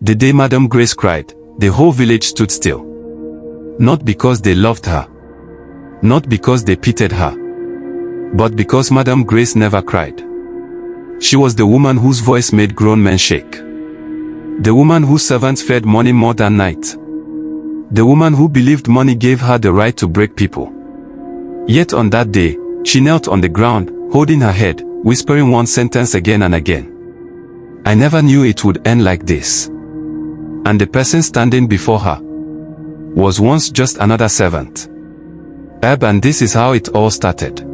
The day Madame Grace cried, the whole village stood still. Not because they loved her. Not because they pitied her. But because Madame Grace never cried. She was the woman whose voice made grown men shake. The woman whose servants feared money more than night. The woman who believed money gave her the right to break people. Yet on that day, she knelt on the ground, holding her head, whispering one sentence again and again. I never knew it would end like this. And the person standing before her was once just another servant. And this is how it all started.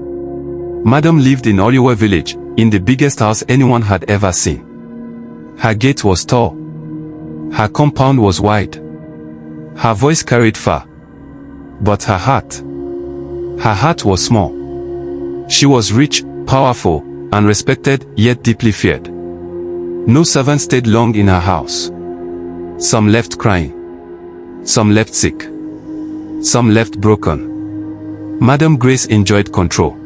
Madam lived in Oluwa Village, in the biggest house anyone had ever seen. Her gate was tall. Her compound was wide. Her voice carried far. But her heart was small. She was rich, powerful, and respected, yet deeply feared. No servant stayed long in her house. Some left crying. Some left sick. Some left broken. Madame Grace enjoyed control.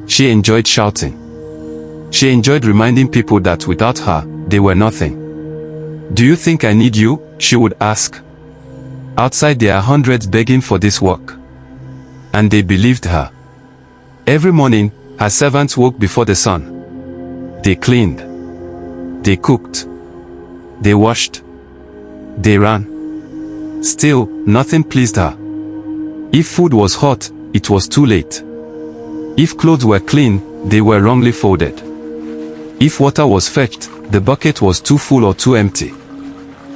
She enjoyed shouting. She enjoyed reminding people that without her, they were nothing. Do you think I need you? She would ask. Outside there are hundreds begging for this work. And they believed her. Every morning, her servants woke before the sun. They cleaned. They cooked. They washed. They ran. Still, nothing pleased her. If food was hot, it was too late. If clothes were clean, they were wrongly folded. If water was fetched, the bucket was too full or too empty.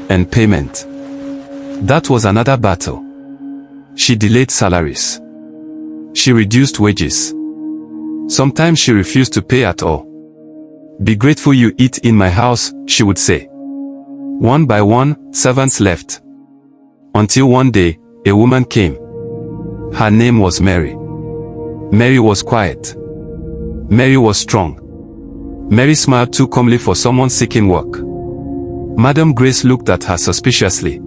And payment. That was another battle. She delayed salaries. She reduced wages. Sometimes she refused to pay at all. Be grateful you eat in my house, she would say. One by one, servants left. Until one day, a woman came. Her name was Mary. Mary was quiet. Mary was strong. Mary smiled too calmly for someone seeking work. Madame Grace looked at her suspiciously.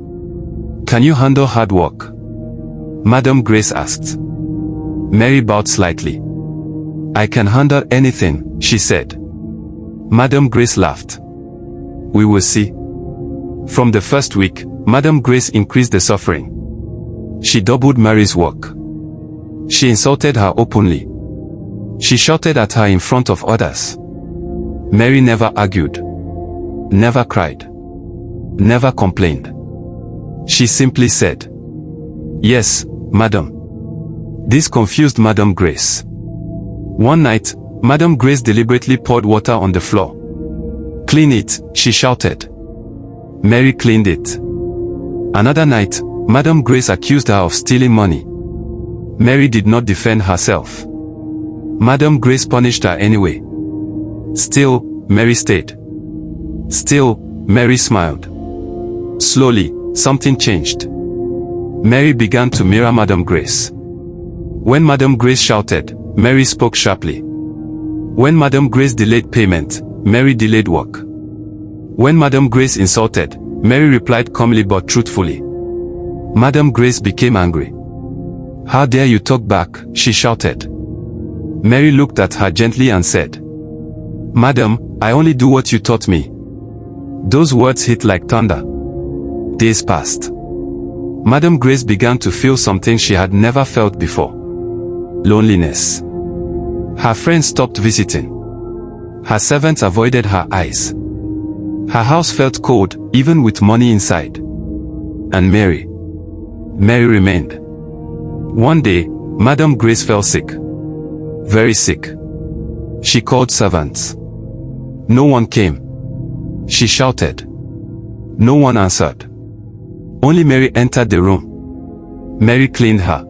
Can you handle hard work? Madame Grace asked. Mary bowed slightly. I can handle anything, she said. Madame Grace laughed. We will see. From the first week, Madame Grace increased the suffering. She doubled Mary's work. She insulted her openly. She shouted at her in front of others. Mary never argued. Never cried. Never complained. She simply said, Yes, madam. This confused Madame Grace. One night, Madame Grace deliberately poured water on the floor. Clean it, she shouted. Mary cleaned it. Another night, Madame Grace accused her of stealing money. Mary did not defend herself. Madame Grace punished her anyway. Still, Mary stayed. Still, Mary smiled. Slowly, something changed. Mary began to mirror Madame Grace. When Madame Grace shouted, Mary spoke sharply. When Madame Grace delayed payment, Mary delayed work. When Madame Grace insulted, Mary replied calmly but truthfully. Madame Grace became angry. How dare you talk back, she shouted. Mary looked at her gently and said, Madam, I only do what you taught me. Those words hit like thunder. Days passed. Madame Grace began to feel something she had never felt before. Loneliness. Her friends stopped visiting. Her servants avoided her eyes. Her house felt cold, even with money inside. And Mary remained. One day, Madame Grace fell sick. Very sick. She called servants. No one came. She shouted. No one answered. Only Mary entered the room. Mary cleaned her.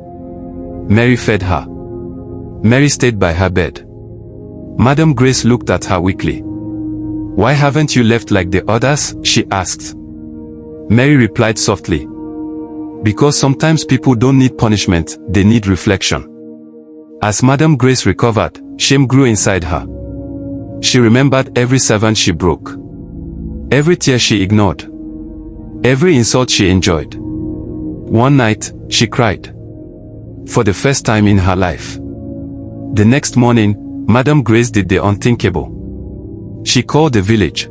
Mary fed her. Mary stayed by her bed. Madame Grace looked at her weakly. Why haven't you left like the others? She asked. Mary replied softly. Because sometimes people don't need punishment, they need reflection. As Madame Grace recovered, shame grew inside her. She remembered every servant she broke. Every tear she ignored. Every insult she enjoyed. One night, she cried. For the first time in her life. The next morning, Madame Grace did the unthinkable. She called the village.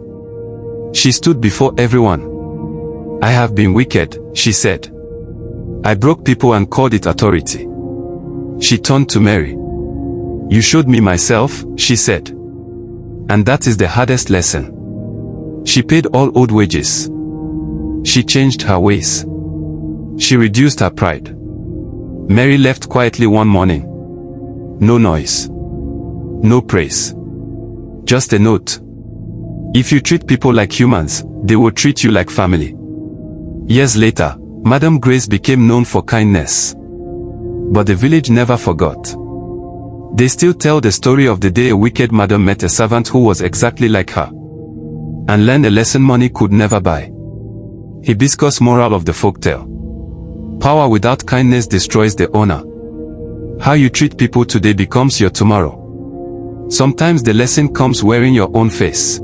She stood before everyone. I have been wicked, she said. I broke people and called it authority. She turned to Mary. You showed me myself, she said. And that is the hardest lesson. She paid all old wages. She changed her ways. She reduced her pride. Mary left quietly one morning. No noise. No praise. Just a note. If you treat people like humans, they will treat you like family. Years later, Madam Grace became known for kindness. But the village never forgot. They still tell the story of the day a wicked madam met a servant who was exactly like her, and learned a lesson money could never buy. Hibiscus moral of the folktale. Power without kindness destroys the owner. How you treat people today becomes your tomorrow. Sometimes the lesson comes wearing your own face.